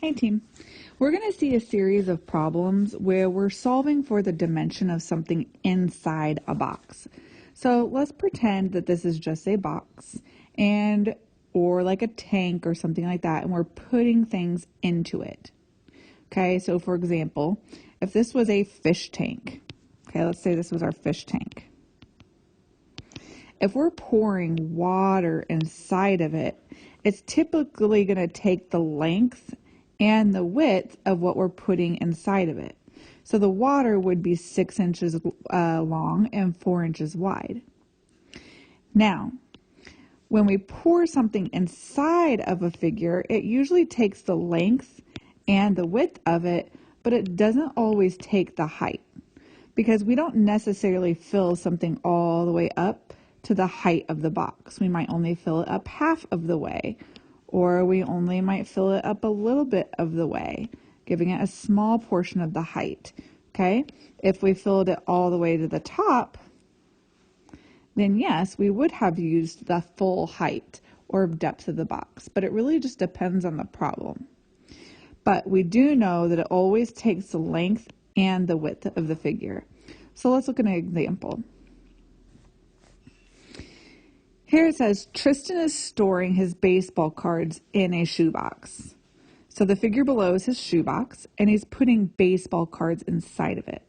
Hey team. We're going to see a series of problems where we're solving for the dimension of something inside a box. So let's pretend that this is just a box or like a tank or something like that, and we're putting things into it. Okay, so for example, if this was a fish tank, okay, let's say this was our fish tank. If we're pouring water inside of it, it's typically going to take the length and the width of what we're putting inside of it. So the water would be 6 inches long and 4 inches wide. Now, when we pour something inside of a figure, it usually takes the length and the width of it, but it doesn't always take the height, because we don't necessarily fill something all the way up to the height of the box. We might only fill it up half of the way, or we only might fill it up a little bit of the way, giving it a small portion of the height. Okay? If we filled it all the way to the top, then yes, we would have used the full height or depth of the box, but it really just depends on the problem. But we do know that it always takes the length and the width of the figure. So let's look at an example. Here it says Tristan is storing his baseball cards in a shoebox. So the figure below is his shoebox, and he's putting baseball cards inside of it.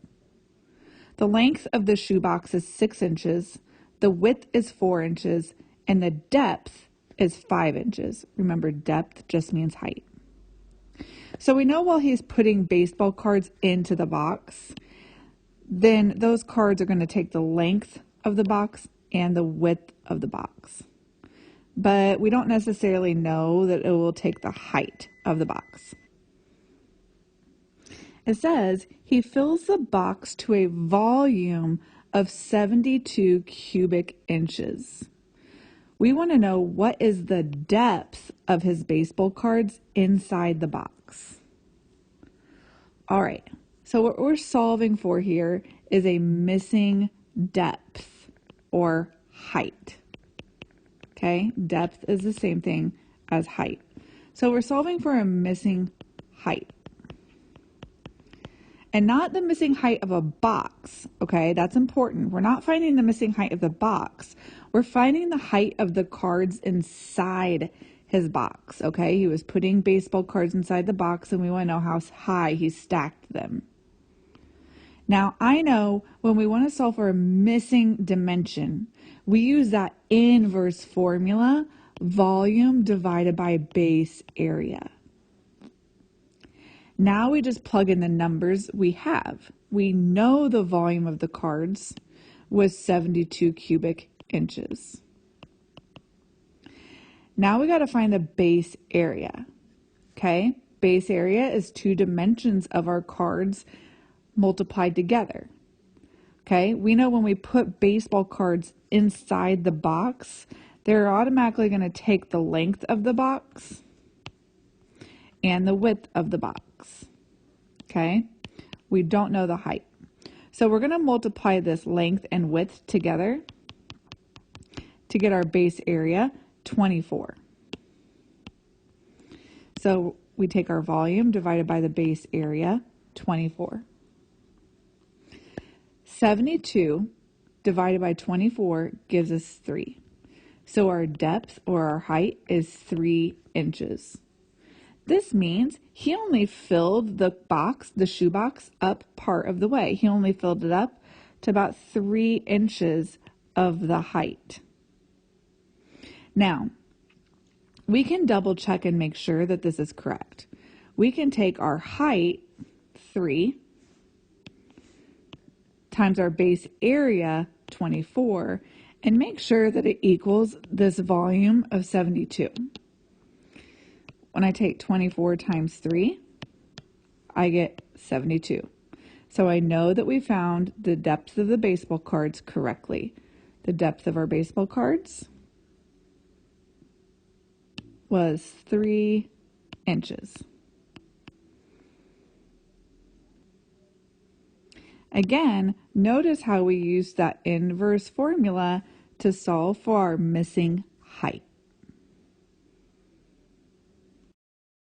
The length of the shoebox is 6 inches, the width is 4 inches, and the depth is 5 inches. Remember, depth just means height. So we know while he's putting baseball cards into the box, then those cards are going to take the length of the box and the width of the box. But we don't necessarily know that it will take the height of the box. It says he fills the box to a volume of 72 cubic inches. We want to know what is the depth of his baseball cards inside the box. All right, so what we're solving for here is a missing depth or height. Okay, depth is the same thing as height. So we're solving for a missing height. And not the missing height of a box, okay? That's important. We're not finding the missing height of the box. We're finding the height of the cards inside his box, okay? He was putting baseball cards inside the box, and we want to know how high he stacked them. Now, I know when we want to solve for a missing dimension, we use that inverse formula, volume divided by base area. Now we just plug in the numbers we have. We know the volume of the cards was 72 cubic inches. Now we got to find the base area. Okay? Base area is 2 dimensions of our cards multiplied together. Okay? We know when we put baseball cards inside the box, they're automatically going to take the length of the box and the width of the box. Okay? We don't know the height. So we're going to multiply this length and width together to get our base area, 24. So we take our volume divided by the base area, 24. 72 divided by 24 gives us 3. So our depth or our height is 3 inches. This means he only filled the box, the shoebox, up part of the way. He only filled it up to about 3 inches of the height. Now, we can double check and make sure that this is correct. We can take our height, 3, times our base area, 24, and make sure that it equals this volume of 72. When I take 24 times 3, I get 72. So I know that we found the depth of the baseball cards correctly. The depth of our baseball cards was 3 inches. Again, notice how we used that inverse formula to solve for our missing height.